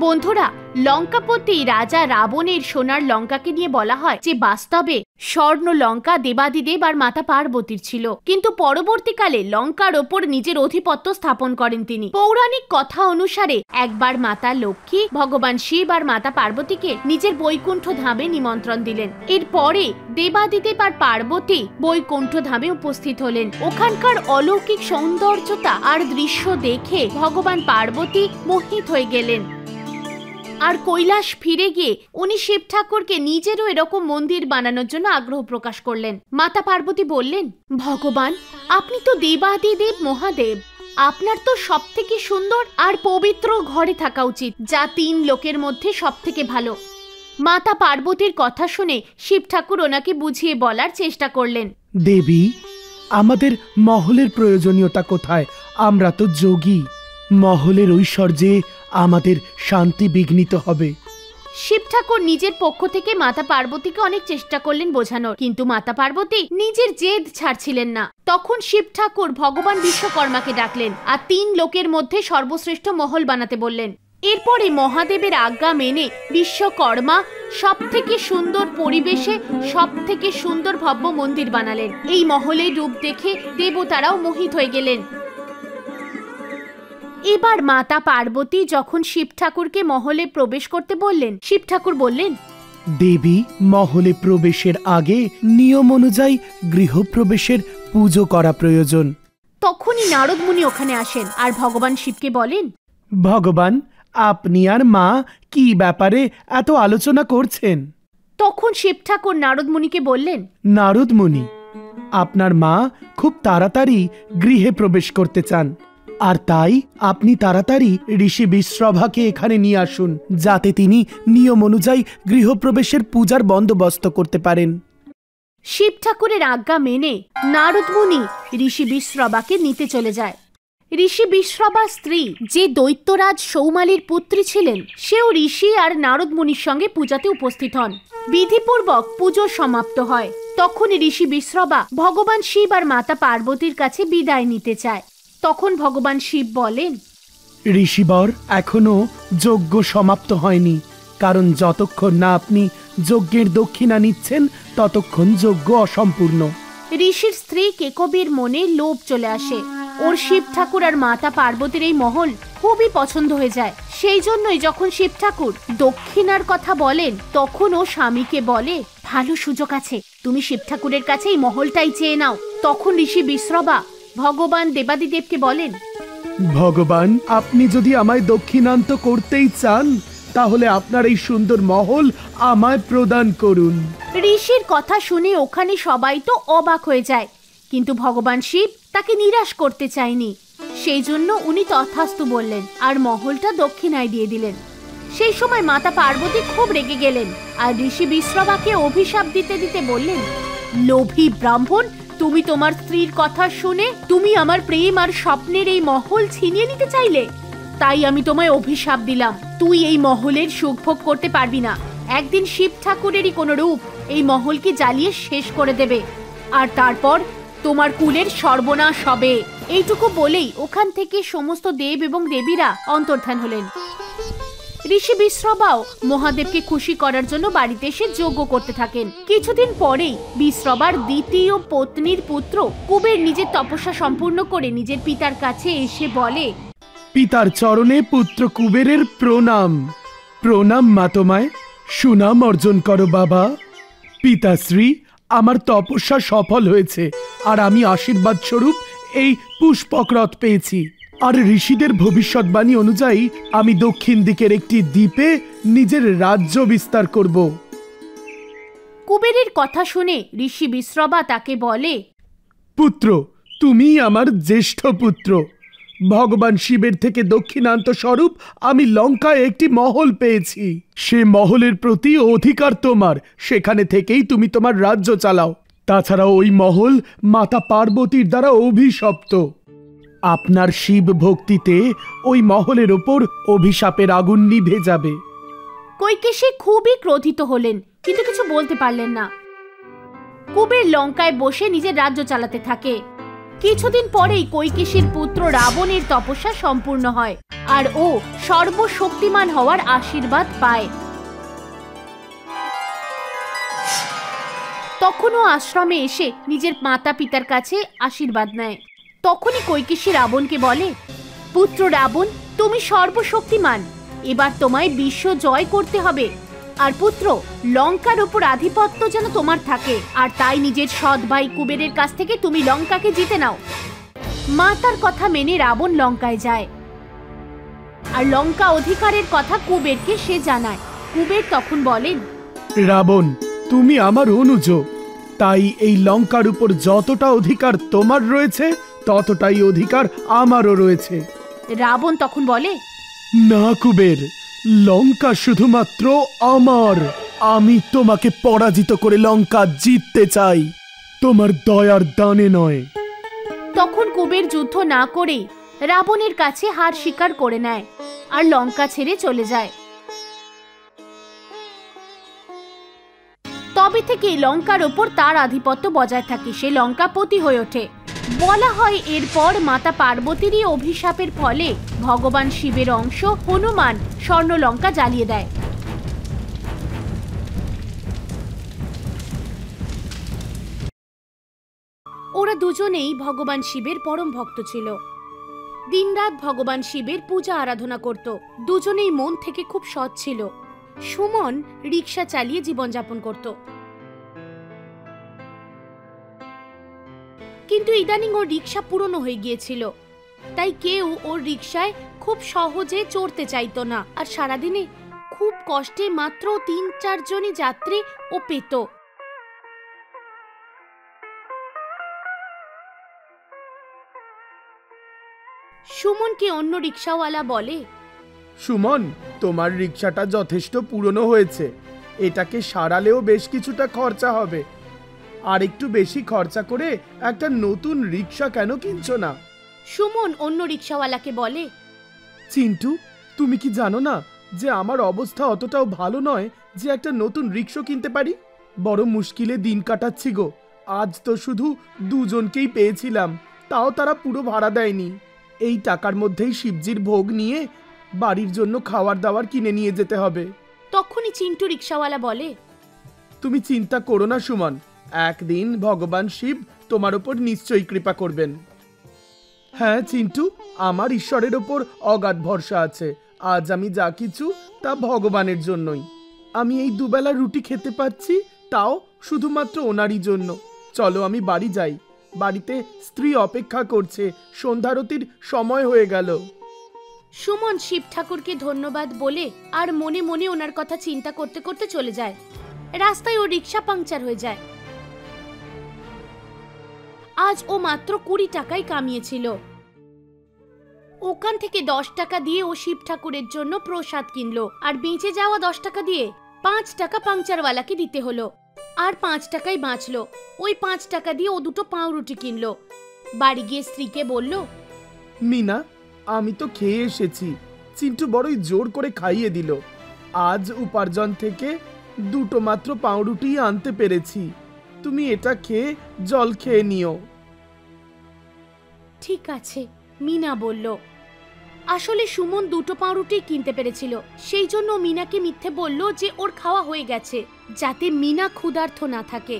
বন্ধুরা, লঙ্কাপতি রাজা রাবণের সোনার লঙ্কাকে নিয়ে বলা হয় যে বাস্তবে স্বর্ণ লঙ্কা দেবাদিদেব আর মাতা পার্বতীর ছিল, কিন্তু পরবর্তীকালে লঙ্কার ওপর নিজের অধিপত্য স্থাপন করেন তিনি। পৌরাণিক কথা অনুসারে একবার মাতা লক্ষ্মী ভগবান শিব আর মাতা পার্বতীকে নিজের বৈকুণ্ঠ ধামে নিমন্ত্রণ দিলেন। এরপরে দেবাদিদেব আর পার্বতী বৈকুণ্ঠ ধামে উপস্থিত হলেন। ওখানকার অলৌকিক সৌন্দর্যতা আর দৃশ্য দেখে ভগবান পার্বতী মোহিত হয়ে গেলেন। আর কৈলাস ফিরে গিয়ে উনি শিব ঠাকুরকে নিজেরও এরকম মন্দির বানানোর জন্য আগ্রহ প্রকাশ করলেন। মাতা পার্বতী বললেন, ভগবান, আপনি তো দেবাদিদেব মহাদেব, আপনার তো সব থেকে সুন্দর আর পবিত্র ঘরে থাকা উচিত, যা 3 লোকের মধ্যে সব থেকে ভালো। মাতা পার্বতীর কথা শুনে শিব ঠাকুর ওনাকে বুঝিয়ে বলার চেষ্টা করলেন। দেবী, আমাদের মহলের প্রয়োজনীয়তা কোথায়? আমরা তো যোগী। মহলের ঐশ্বর্যে আমাদের শান্তি বিঘ্নিত হবে। শিব ঠাকুর নিজের পক্ষ থেকে মাতা পার্বতীকে অনেক চেষ্টা করলেন বোঝানোর, কিন্তু মাতা পার্বতী নিজের জেদ ছাড়ছিলেন না। তখন শিব ঠাকুর ভগবান বিশ্বকর্মাকে ডাকলেন আর 3 লোকের মধ্যে সর্বশ্রেষ্ঠ মহল বানাতে বললেন। এরপরে মহাদেবের আজ্ঞা মেনে বিশ্বকর্মা সব থেকে সুন্দর পরিবেশে সব থেকে সুন্দর ভব্য মন্দির বানালেন। এই মহলের রূপ দেখে দেবতারাও মোহিত হয়ে গেলেন। এবার মাতা পার্বতী যখন শিব ঠাকুরকে মহলে প্রবেশ করতে বললেন, শিব ঠাকুর বললেন, দেবী, মহলে প্রবেশের আগে নিয়ম অনুযায়ী গৃহপ্রবেশের পুজো করা প্রয়োজন। তখনই নারদ মুনি ওখানে আসেন আর ভগবান শিবকে বলেন, ভগবান, আপনি আর মা কি ব্যাপারে এত আলোচনা করছেন? তখন শিব ঠাকুর নারদ মুনিকে বললেন, নারদ মুনি, আপনার মা খুব তাড়াতাড়ি গৃহে প্রবেশ করতে চান, আর তাই আপনি তাড়াতাড়ি ঋষি বিশ্রভাকে এখানে নিয়ে আসুন, যাতে তিনি নিয়ম অনুযায়ী গৃহপ্রবেশের পূজার বন্দোবস্ত করতে পারেন। শিব ঠাকুরের আজ্ঞা মেনে নারদ মুনি ঋষি বিশ্রভাকে নিতে চলে যায়। ঋষি বিশ্রভার স্ত্রী যে দৈত্যরাজ সৌমালির পুত্রী ছিলেন, সেও ঋষি আর নারদ মুনির সঙ্গে পূজাতে উপস্থিত হন। বিধিপূর্বক পুজো সমাপ্ত হয়। তখন ঋষি বিশ্রভা ভগবান শিব আর মাতা পার্বতীর কাছে বিদায় নিতে চায়। তখন ভগবান শিব বলেন, ঋষিবর, এখনো যজ্ঞ সমাপ্ত হয়নি, কারণ যতক্ষণ না আপনি যজ্ঞের দক্ষিণা নিচ্ছেন ততক্ষণ যজ্ঞ অসম্পূর্ণ। ঋষির স্ত্রী কেকবীর মনে লোভ চলে আসে। ওর শিব ঠাকুর আর মাতা পার্বতীর এই মহল খুবই পছন্দ হয়ে যায়। সেই জন্যই যখন শিব ঠাকুর দক্ষিণার কথা বলেন, তখন ও স্বামীকে বলে, ভালো সুযোগ আছে, তুমি শিব ঠাকুরের কাছে এই মহলটাই চেয়ে নাও। তখন ঋষি বিশ্রভা ভগবান দেবাদিদেবকে বলেন, ভগবান, আপনি যদি আমায় দক্ষিণান্ত করতেই চান, তাহলে আপনার এই সুন্দর মহল আমায় প্রদান করুন। ঋষির কথা শুনে ওখানে সবাই তো অবাক হয়ে যায়, কিন্তু ভগবান শিব তাকে নিরাশ করতে চায়নি। সেই জন্য উনি তথাস্তু বললেন আর মহলটা দক্ষিণায় দিয়ে দিলেন। সেই সময় মাতা পার্বতী খুব রেগে গেলেন আর ঋষি বিশ্রভাকে অভিশাপ দিতে দিতে বললেন, লোভী ব্রাহ্মণ, তুমি তোমার স্ত্রীর কথা শুনে তুমি আমার প্রেম আর স্বপ্নের এই মহল ছিনিয়ে নিতে চাইলে, তাই আমি তোমায় অভিশাপ দিলাম। তুই এই মহলের সুখ ভোগ করতে পারবি না। একদিন শিব ঠাকুরেরই কোনো রূপ এই মহলকে জ্বালিয়ে শেষ করে দেবে, আর তারপর তোমার কুলের সর্বনাশ হবে। এইটুকু বলেই ওখান থেকে সমস্ত দেব এবং দেবীরা অন্তর্ধান হলেন। ঋষি বিশ্রভাও মহাদেবকে খুশি করার জন্য বাড়িতে এসে যজ্ঞ করতে থাকেন। কিছুদিন পরেই বিশ্রভার দ্বিতীয় পত্নীর পুত্র কুবের নিজের তপস্যা সম্পূর্ণ করে নিজের পিতার কাছে এসে বলে, পিতার চরণে পুত্র কুবেরের প্রণাম। প্রণাম মা তোমায়, সুনাম অর্জন করো বাবা। পিতাশ্রী, আমার তপস্যা সফল হয়েছে আর আমি আশীর্বাদ স্বরূপ এই পুষ্পক্রত পেয়েছি। আর ঋষিদের ভবিষ্যৎবাণী অনুযায়ী আমি দক্ষিণ দিকের একটি দ্বীপে নিজের রাজ্য বিস্তার করব। কুবেরের কথা শুনে ঋষি বিশ্রভা তাকে বলে, পুত্র, তুমি আমার জ্যেষ্ঠ পুত্র। ভগবান শিবের থেকে দক্ষিণান্ত স্বরূপ আমি লঙ্কায় একটি মহল পেয়েছি। সে মহলের প্রতি অধিকার তোমার, সেখানে থেকেই তুমি তোমার রাজ্য চালাও। তাছাড়া ওই মহল মাতা পার্বতীর দ্বারা অভিশপ্ত। আপনার শিব ভক্তিতে ওই মহলের ওপর অভিশাপের আগুন নিভে যাবে। কৈকেশী খুবই ক্রোধিত হলেন, কিন্তু কিছু বলতে পারলেন না। কুবের লঙ্কায় বসে নিজের রাজ্য চালাতে থাকে। কিছুদিন পরেই কৈকেশীর পুত্র রাবণের তপস্যা সম্পূর্ণ হয়। আর ও সর্বশক্তিমান হওয়ার আশীর্বাদ পায়। তখন ও আশ্রমে এসে নিজের মাতা পিতার কাছে আশীর্বাদ নেয়। তখনই কৈকেশী রাবণকে বলে, পুত্র রাবণ, তুমি সর্বশক্তিমান, এবার তোমায় বিশ্ব জয় করতে হবে। আর পুত্র, লঙ্কার ওপর আধিপত্য যেন তোমার থাকে, আর তাই নিজের সৎ ভাই কুবেরের কাছ থেকে তুমি লঙ্কাকে জিতে নাও। মাতার কথা মেনে রাবণ লঙ্কায় যায়, আর লঙ্কা অধিকারের কথা কুবেরকে সে জানায়। কুবের তখন বলেন, রাবণ, তুমি আমার অনুজ, তাই এই লঙ্কার উপর যতটা অধিকার তোমার রয়েছে ততটাই অধিকার আমারও রয়েছে। রাবণ তখন বলে, না কুবের, লঙ্কা শুধুমাত্র আমার। আমি তোমাকে পরাজিত করে লঙ্কা জিততে চাই, তোমার দয়ার দানে নয়। তখন কুবের যুদ্ধ না করে রাবণের কাছে হার স্বীকার করে নেয় আর লঙ্কা ছেড়ে চলে যায়। তবে থেকে লঙ্কার ওপর তার আধিপত্য বজায় থাকে, সে লঙ্কাপতি হয়ে ওঠে। বলা হয় এরপর মাতা পার্বতীরই অভিশাপের ফলে ভগবান শিবের অংশ হনুমান স্বর্ণলঙ্কা জ্বালিয়ে দেয়। ওরা দুজনেই ভগবান শিবের পরম ভক্ত ছিল। দিনরাত ভগবান শিবের পূজা আরাধনা করত। দুজনেই মন থেকে খুব সৎ ছিল। সুমন রিক্সা চালিয়ে জীবনযাপন করত, কিন্তু ইদানিং ওর রিক্সা পুরনো হয়ে গিয়েছিল, তাই কেউ ওর রিক্সায় খুব সহজে চড়তে চাইতো না। আর সারাদিনে খুব কষ্টে মাত্র ৩-৪ জনই যাত্রী ও পেত। সুমনকে অন্য রিক্সাওয়ালা বলে, সুমন, তোমার রিক্সাটা যথেষ্ট পুরনো হয়েছে, এটাকে সারালেও বেশ কিছুটা খরচা হবে। আর একটু বেশি খরচা করে একটা নতুন রিক্সা কেন কিনছো না? সুমন অন্য রিক্সাওয়ালাকে বলে, চিন্টু, তুমি কি জানো না যে আমার অবস্থা অতটাও ভালো নয় যে একটা নতুন রিক্সা কিনতে পারি? বড় মুশকিলে দিন কাটাচ্ছি গো। আজ তো শুধু দুজনকেই পেয়েছিলাম, তাও তারা পুরো ভাড়া দেয়নি। এই টাকার মধ্যেই শিবজির ভোগ নিয়ে বাড়ির জন্য খাবার দাবার কিনে নিয়ে যেতে হবে। তখনই চিন্টু রিক্সাওয়ালা বলে, তুমি চিন্তা করো না সুমন, একদিন ভগবান শিব তোমার ওপর নিশ্চয়ই কৃপা করবেন। হ্যাঁ চিন্টু, আমার ঈশ্বরের ওপর অগাধ ভরসা আছে। আজ আমি যা কিছু তা ভগবানের জন্যই। আমি এই দুবেলা রুটি খেতে পাচ্ছি, তাও শুধুমাত্র ওনারই জন্য। চলো আমি বাড়ি যাই, বাড়িতে স্ত্রী অপেক্ষা করছে, সন্ধ্যারতির সময় হয়ে গেল। সুমন শিব ঠাকুরকে ধন্যবাদ বলে আর মনে মনে ওনার কথা চিন্তা করতে করতে চলে যায়। রাস্তায় ও রিক্সা পাংচার হয়ে যায়। আজ ও মাত্র 20 টাকাই কামিয়েছিল। ওখান থেকে 10 টাকা দিয়ে ও শিব ঠাকুরের জন্য প্রসাদ কিনলো, আর বেঁচে যাওয়া 10 টাকা দিয়ে 5 টাকা পাংচারওয়ালাকে দিতে হলো। আর 5 টাকাই বাঁচলো। ওই 5 টাকা দিয়ে ও দুটো পাউরুটি কিনলো। বাড়ি গিয়ে স্ত্রীকে বলল, মিনা, আমি তো খেয়ে এসেছি। চিন্টু বড়ই জোর করে খাইয়ে দিল। আজ উপার্জন থেকে দুটো মাত্র পাউরুটি আনতে পেরেছি। তুমি এটা খেয়ে জল খেয়ে নিও। ঠিক আছে, মিনা বলল। আসলে সুমন দুটো পাউরুটি কিনতে পেরেছিল, সেই জন্য মিনাকে মিথ্যে বলল যে ওর খাওয়া হয়ে গেছে, যাতে মিনা ক্ষুধার্ত না থাকে।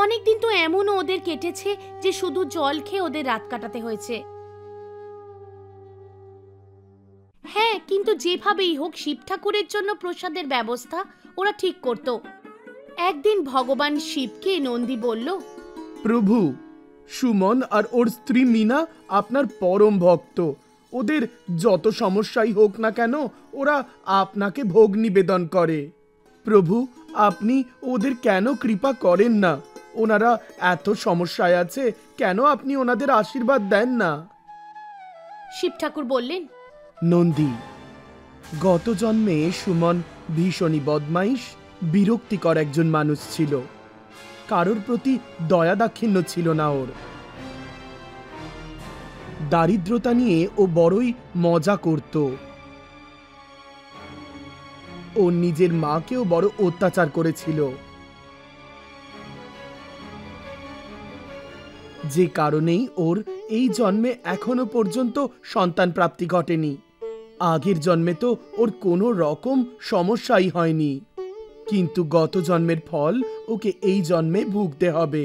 অনেকদিন তো এমনও ওদের কেটেছে যে শুধু জল খেয়ে ওদের রাত কাটাতে হয়েছে। হ্যাঁ, কিন্তু যেভাবেই হোক শিব ঠাকুরের জন্য প্রসাদের ব্যবস্থা ওরা ঠিক করত। একদিন ভগবান শিবকে নন্দী বলল, প্রভু, সুমন আর ওর স্ত্রী মিনা আপনার পরম ভক্ত। ওদের যত সমস্যাই হোক না কেন, ওরা আপনাকে ভোগ নিবেদন করে। প্রভু, আপনি ওদের কেন কৃপা করেন না? ওনারা এত সমস্যায় আছে, কেন আপনি ওনাদের আশীর্বাদ দেন না? শিব ঠাকুর বললেন, নন্দী, গত জন্মে সুমন ভীষণই বদমাইশ, বিরক্তিকর একজন মানুষ ছিল। কারোর প্রতি দয়া দাক্ষিণ্য ছিল না ওর। দারিদ্রতা নিয়ে ও বড়ই মজা করত। ও নিজের মাকেও বড় অত্যাচার করেছিল, যে কারণেই ওর এই জন্মে এখনো পর্যন্ত সন্তান প্রাপ্তি ঘটেনি। আগের জন্মে তো ওর কোনো রকম সমস্যাই হয়নি, কিন্তু গত জন্মের ফল ওকে এই জন্মে ভুগতে হবে।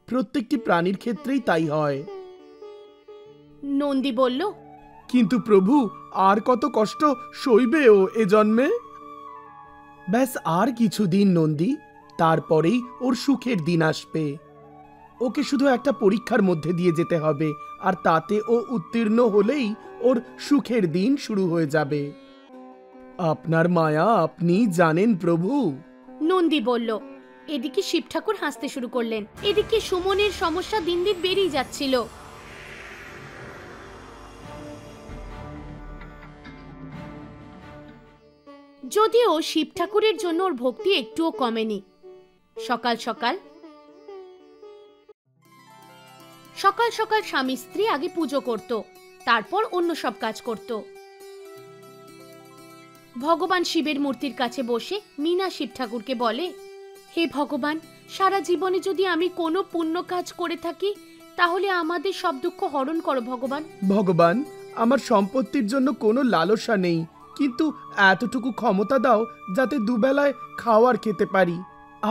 প্রত্যেকটি প্রাণীর ক্ষেত্রেই তাই হয়। নন্দী বলল, কিন্তু প্রভু, আর কত কষ্ট সইবে ও এ জন্মে? ব্যাস আর কিছুদিন নন্দী, তারপরেই ওর সুখের দিন আসবে। ওকে শুধু একটা পরীক্ষার মধ্যে দিয়ে যেতে হবে, আর তাতে ও উত্তীর্ণ হলেই ওর সুখের দিন শুরু হয়ে যাবে। আপনার মায়া আপনি জানেন প্রভু। নন্দী বলল। এদিকে শিব ঠাকুর হাসতে শুরু করলেন। এদিকে সুমনের সমস্যা দিন দিন বেড়েই যাচ্ছিল। যদিও শিব ঠাকুরের জন্য ওর ভক্তি একটুও কমেনি। সকাল সকাল স্বামী স্ত্রী আগে পুজো করত, তারপর অন্য সব কাজ করত। ভগবান শিবের মূর্তির কাছে বসে মীনা শিব ঠাকুরকে বলে, হে ভগবান, সারা জীবনে যদি আমি কোনো পুণ্য কাজ করে থাকি তাহলে আমাদের সব দুঃখ হরণ করো ভগবান। ভগবান, আমার সম্পত্তির জন্য কোনো লালসা নেই, কিন্তু এতটুকু ক্ষমতা দাও যাতে দুবেলায় খাওয়ার খেতে পারি,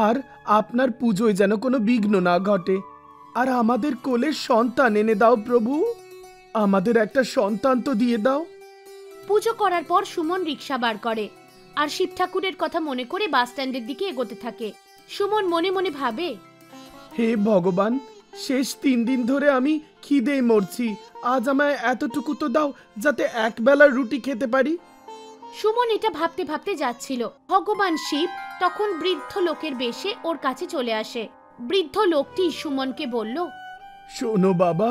আর আপনার পুজোয় যেন কোনো বিঘ্ন না ঘটে। আর আমাদের কোলের সন্তান এনে দাও প্রভু, আমাদের একটা সন্তান তো দিয়ে দাও। পুজো করার পর সুমন রিক্সা বার করে আর শিব ঠাকুরের কথা মনে করে বাস স্ট্যান্ডের দিকে এগোতে থাকে। সুমন মনে মনে ভাবে, হে ভগবান, শেষ 3 দিন ধরে আমি খিদেই মরছি, আজ আমায় এতটুকু তো দাও যাতে একবেলার রুটি খেতে পারি। সুমন এটা ভাবতে ভাবতে যাচ্ছিল, ভগবান শিব তখন বৃদ্ধ লোকের বেশে ওর কাছে চলে আসে। বৃদ্ধ লোকটি সুমনকে বলল, শোনো বাবা,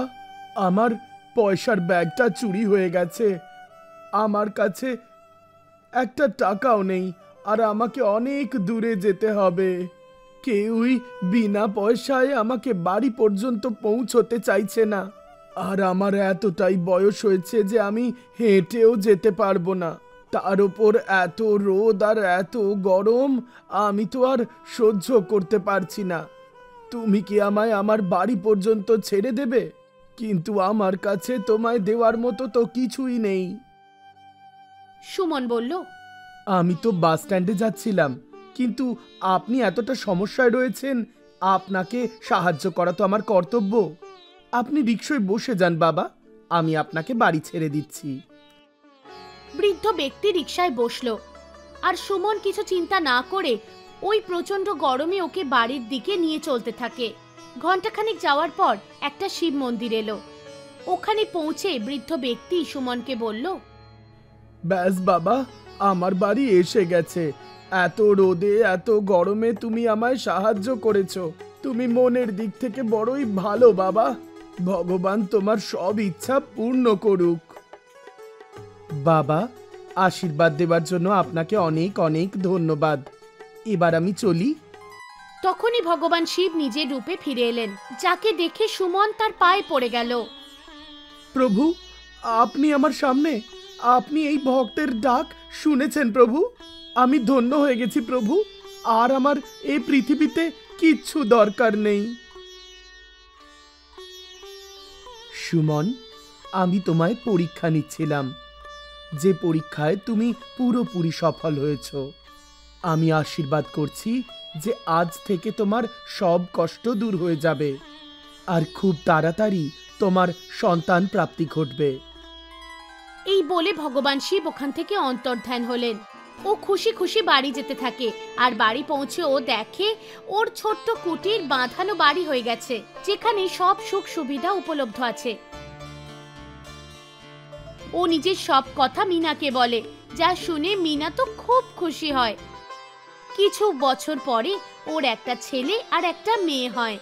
আমার পয়সার ব্যাগটা চুরি হয়ে গেছে, আমার কাছে একটা টাকাও নেই, আর আমাকে অনেক দূরে যেতে হবে। কেউই বিনা পয়সায় আমাকে বাড়ি পর্যন্ত পৌঁছতে চাইছে না, আর আমার এতটাই বয়স হয়েছে যে আমি হেঁটেও যেতে পারবো না। তার উপর এত রোদ আর এত গরম, আমি তো আর সহ্য করতে পারছি না। তুমি কি আমায় আমার বাড়ি পর্যন্ত ছেড়ে দেবে? কিন্তু আমার কাছে তোমায় দেওয়ার মতো তো কিছুই নেই। সুমন বলল, আমি তো বাস স্ট্যান্ডে যাচ্ছিলাম, কিন্তু আপনি এতটা সমস্যায় রয়েছেন, আপনাকে সাহায্য করা তো আমার কর্তব্য। আপনি রিকশায় বসে যান বাবা, আমি আপনাকে বাড়ি ছেড়ে দিচ্ছি। বৃদ্ধ ব্যক্তি রিকশায় বসলো আর সুমন কিছু চিন্তা না করে ওই প্রচন্ড গরমে ওকে বাড়ির দিকে নিয়ে চলতে থাকে। ঘন্টাখানিক যাওয়ার পর একটা শিব মন্দির এলো। ওখানে পৌঁছে বৃদ্ধ ব্যক্তি সুমনকে বলল, ব্যাস বাবা, আমার বাড়ি এসে গেছে। এত রোদে এত গরমে তুমি আমায় সাহায্য করেছো, তুমি মনের দিক থেকে বড়ই ভালো বাবা। ভগবান তোমার সব ইচ্ছা পূর্ণ করুক। বাবা, আশীর্বাদ দেওয়ার জন্য আপনাকে অনেক অনেক ধন্যবাদ। এবার আমি চলি। তখনই ভগবান শিব নিজের রূপে ফিরে এলেন, যাকে দেখে সুমন তার পায়ে পড়ে গেল। প্রভু, আপনি আমার সামনে, আপনি এই ভক্তের ডাক শুনেছেন প্রভু। আমি ধন্য হয়ে গেছি প্রভু, আর আমার এই পৃথিবীতে কিচ্ছু দরকার নেই। সুমন, আমি তোমায় পরীক্ষা নিচ্ছিলাম, যে পরীক্ষায় তুমি পুরোপুরি সফল হয়েছ। আমি আশীর্বাদ করছি যে আজ থেকে তোমার সব কষ্ট দূর হয়ে যাবে, আর খুব তাড়াতাড়ি তোমার সন্তান প্রাপ্তি ঘটবে। এই বলে ভগবান শিব ওখান থেকে অন্তর্ধান হলেন। ও খুশি খুশি বাড়ি যেতে থাকে, আর বাড়ি পৌঁছে ও দেখে ওর ছোট্ট কুটির বাঁধানো বাড়ি হয়ে গেছে, যেখানে সব সুখ সুবিধা উপলব্ধ আছে। ও নিজের সব কথা মিনাকে বলে, যা শুনে মিনা তো খুব খুশি হয়। কিছু বছর পরে ওর একটা ছেলে আর একটা মেয়ে হয়।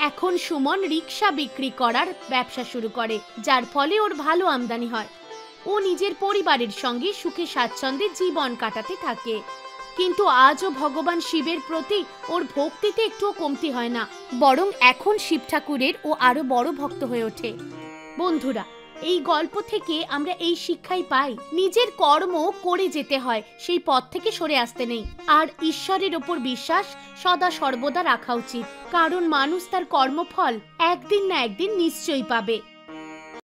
এখন সুমন রিক্সা বিক্রি করার ব্যবসা শুরু করে, যার ফলে ওর ভালো আমদানি হয়। ও নিজের পরিবারের সঙ্গে সুখে স্বাচ্ছন্দ্যে জীবন কাটাতে থাকে। কিন্তু আজও ভগবান শিবের প্রতি ওর ভক্তিতে একটুও কমতি হয় না, বরং এখন শিব ঠাকুরের ও আরো বড় ভক্ত হয়ে ওঠে। বন্ধুরা, এই গল্প থেকে আমরা এই শিক্ষাই পাই, নিজের কর্ম করে যেতে হয়, সেই পথ থেকে সরে আসতে নেই। আর ঈশ্বরের ওপর বিশ্বাস সদা সর্বদা রাখা উচিত, কারণ মানুষ তার কর্মফল একদিন না একদিন নিশ্চয়ই পাবে।